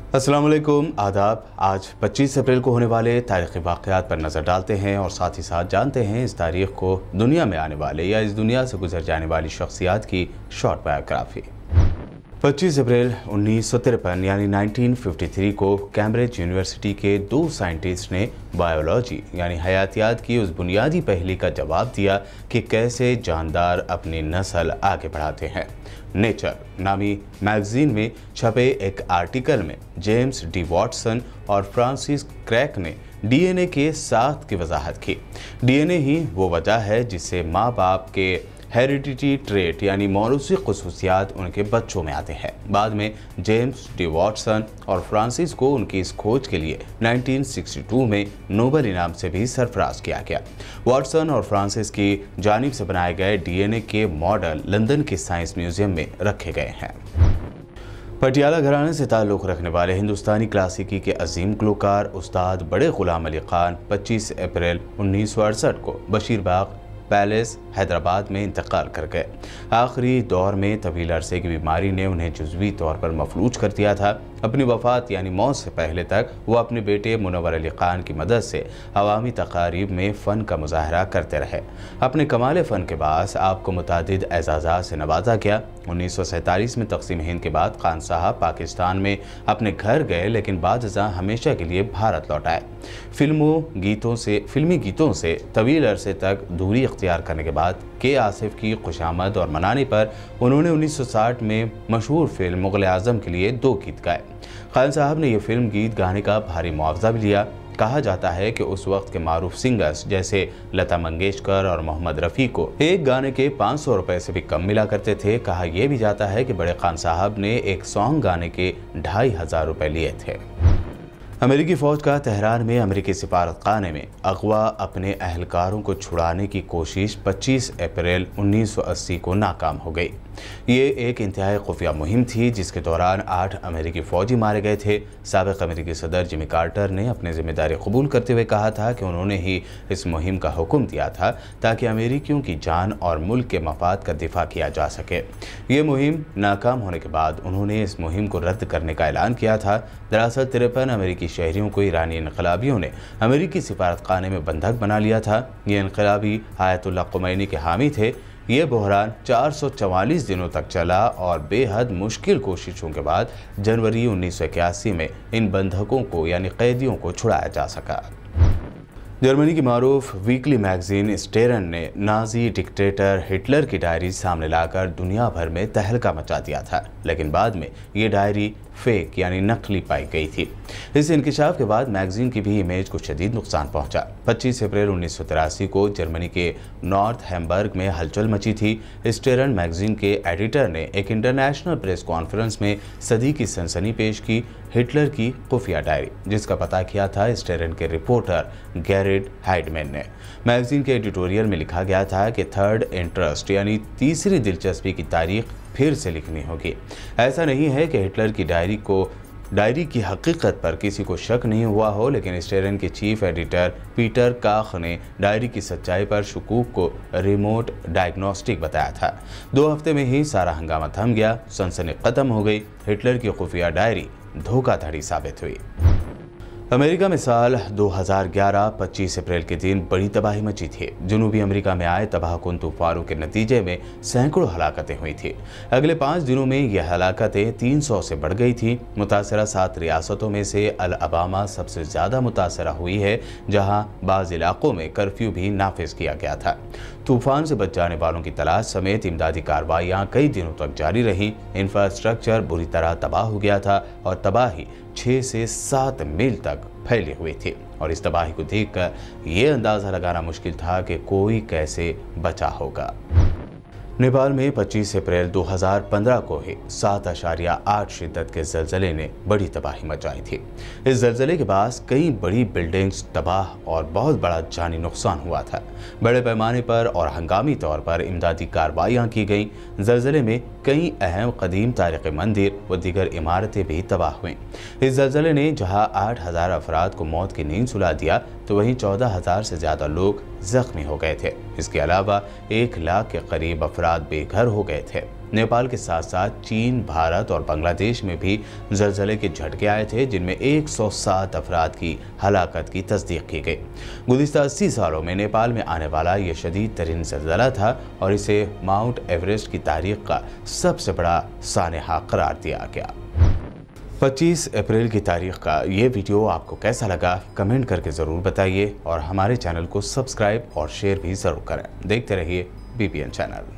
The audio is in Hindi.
अस्सलाम वालेकुम, आदाब। आज 25 अप्रैल को होने वाले तारीख़ी वाक़यात पर नज़र डालते हैं और साथ ही साथ जानते हैं इस तारीख़ को दुनिया में आने वाले या इस दुनिया से गुजर जाने वाली शख्सियात की शॉर्ट बायोग्राफी। 25 अप्रैल 1953 यानी 1953 को कैम्ब्रिज यूनिवर्सिटी के दो साइंटिस्ट ने बायोलॉजी यानी हयातियात की उस बुनियादी पहेली का जवाब दिया कि कैसे जानदार अपनी नस्ल आगे बढ़ाते हैं। नेचर नामी मैगजीन में छपे एक आर्टिकल में जेम्स डी वॉटसन और फ्रांसिस क्रेक ने डीएनए के साथ की वजाहत की। डीएनए ही वो वजह है जिससे माँ बाप के हेरिडिटी ट्रेट यानी मौरूसी खुसूसियात उनके बच्चों में आते हैं। बाद में जेम्स डी वॉटसन और फ्रांसिस को उनकी इस खोज के लिए 1962 में नोबेल इनाम से भी सरफराज किया गया। वॉटसन और फ्रांसिस की जानिब से बनाए गए डीएनए के मॉडल लंदन के साइंस म्यूजियम में रखे गए हैं। पटियाला घराने से ताल्लुक़ रखने वाले हिंदुस्तानी क्लासिकी के अजीम गुलकार उस्ताद बड़े ग़ुलाम अली खान 25 अप्रैल 1968 को बशीरबाग पैलेस हैदराबाद में इंतकाल कर गए। आखिरी दौर में तवील अरसे की बीमारी ने उन्हें जुज़वी तौर पर मफलूज कर दिया था। अपनी वफ़ात यानी मौत से पहले तक वो अपने बेटे मुनव्वर अली खान की मदद से अवामी तकारीब में फ़न का मुज़ाहरा करते रहे। अपने कमाल फ़न के बाद आपको मुतादिद एजाज़ात से नवाजा गया। 1947 में तक़सीम हिंद के बाद खान साहब पाकिस्तान में अपने घर गए, लेकिन बाद हमेशा के लिए भारत लौट आए। फिल्मी गीतों से तवील अरसे तक दूरी इख्तियार करने के बाद के आसिफ की खुशामद और मनाने पर उन्होंने 1960 में मशहूर फिल्म मुग़ल आज़म के लिए 2 गीत गाए। खान साहब ने यह फिल्म गीत गाने का भारी मुआवजा भी लिया। कहा जाता है कि उस वक्त के मारूफ सिंगर्स जैसे लता मंगेशकर और मोहम्मद रफ़ी को एक गाने के 500 रुपए से भी कम मिला करते थे। कहा यह भी जाता है कि बड़े खान साहब ने एक सॉन्ग गाने के 2500 रुपए लिए थे। अमेरिकी फ़ौज का तेहरान में अमेरिकी सिफारतखाने में अगवा अपने अहलकारों को छुड़ाने की कोशिश 25 अप्रैल 1980 को नाकाम हो गई। ये एक इंतहाई खुफिया मुहिम थी जिसके दौरान 8 अमेरिकी फ़ौजी मारे गए थे। साबिक़ अमेरिकी सदर जिमी कार्टर ने अपनी जिम्मेदारी कबूल करते हुए कहा था कि उन्होंने ही इस मुहिम का हुक्म दिया था ताकि अमेरिकियों की जान और मुल्क के मफाद का दिफा किया जा सके। ये मुहिम नाकाम होने के बाद उन्होंने इस मुहिम को रद्द करने का ऐलान किया था। दरअसल 53 अमेरिकी शहरियों को ईरानी इनकलाबियों ने अमेरिकी सिफारतखाने में बंधक बना लिया था। ये इनकलाबी आयतुल्लाह खुमैनी के हामी थे। ये बहरान 444 दिनों तक चला और बेहद मुश्किल कोशिशों के बाद जनवरी 1981 में इन बंधकों को यानी कैदियों को छुड़ाया जा सका। जर्मनी की मारूफ वीकली मैगजीन स्टेरन ने नाजी डिक्टेटर हिटलर की डायरी सामने लाकर दुनिया भर में तहलका मचा दिया था, लेकिन बाद में ये डायरी फेक यानी नकली पाई गई थी। इस इंकिशाफ के बाद मैगजीन की भी इमेज को शदीद नुकसान पहुंचा। 25 अप्रैल 1983 को जर्मनी के नॉर्थ हैम्बर्ग में हलचल मची थी। स्टेरन मैगजीन के एडिटर ने एक इंटरनेशनल प्रेस कॉन्फ्रेंस में सदी की सनसनी पेश की हिटलर की खुफिया डायरी, जिसका पता किया था स्टेरन के रिपोर्टर गैरिड हाइडमैन ने। मैगजीन के एडिटोरियल में लिखा गया था कि थर्ड इंटरेस्ट यानी तीसरी दिलचस्पी की तारीख फिर से लिखनी होगी। ऐसा नहीं है कि हिटलर की डायरी की हकीकत पर किसी को शक नहीं हुआ हो, लेकिन स्टेरन के चीफ एडिटर पीटर काख ने डायरी की सच्चाई पर शकूक को रिमोट डायग्नोस्टिक बताया था। 2 हफ्ते में ही सारा हंगामा थम गया, सनसनी खत्म हो गई। हिटलर की खुफिया डायरी धोखाधड़ी साबित हुई। अमेरिका में साल 2011 25 अप्रैल के दिन बड़ी तबाही मची थी। जनूबी अमेरिका में आए तबाहकुन तूफानों के नतीजे में सैकड़ों हलाकतें हुई थी। अगले 5 दिनों में यह हलाकतें 300 से बढ़ गई थी। मुतासरा 7 रियासतों में से अलबामा सबसे ज़्यादा मुतासरा हुई है, जहां बाज़ इलाकों में कर्फ्यू भी नाफिज किया गया था। तूफान से बच जाने वालों की तलाश समेत इमदादी कार्रवाइयाँ कई दिनों तक जारी रहीं। इंफ्रास्ट्रक्चर बुरी तरह तबाह हो गया था और तबाही 6 से 7 मील तक फैली हुई थी और इस तबाही को देखकर ये अंदाज़ा लगाना मुश्किल था कि कोई कैसे बचा होगा। नेपाल में 25 अप्रैल 2015 को ही 7.8 शिद्दत के ज़लज़ले ने बड़ी तबाही मचाई थी। इस ज़लज़ले के बाद कई बड़ी बिल्डिंग्स तबाह और बहुत बड़ा जानी नुकसान हुआ था। बड़े पैमाने पर और हंगामी तौर पर इमदादी कार्रवाइयाँ की गईं। ज़लज़ले में कई अहम कदीम तारीख़ी मंदिर व दीगर इमारतें भी तबाह हुईं। इस ज़लज़ले ने जहाँ 8000 अफराद को मौत की नींद सुला दिया, तो वहीं 14,000 से ज़्यादा लोग जख्मी हो गए थे। इसके अलावा 1 लाख के करीब अफराद बेघर हो गए थे। नेपाल के साथ साथ चीन, भारत और बांग्लादेश में भी ज़लज़ले के झटके आए थे, जिनमें 107 अफराद की हलाकत की तस्दीक की गई। गुज़िश्ता 80 सालों में नेपाल में आने वाला ये शदीद तरीन ज़लज़ला था और इसे माउंट एवरेस्ट की तारीख का सबसे बड़ा सानहा करार दिया गया। 25 अप्रैल की तारीख का ये वीडियो आपको कैसा लगा कमेंट करके ज़रूर बताइए और हमारे चैनल को सब्सक्राइब और शेयर भी ज़रूर करें। देखते रहिए BPN चैनल।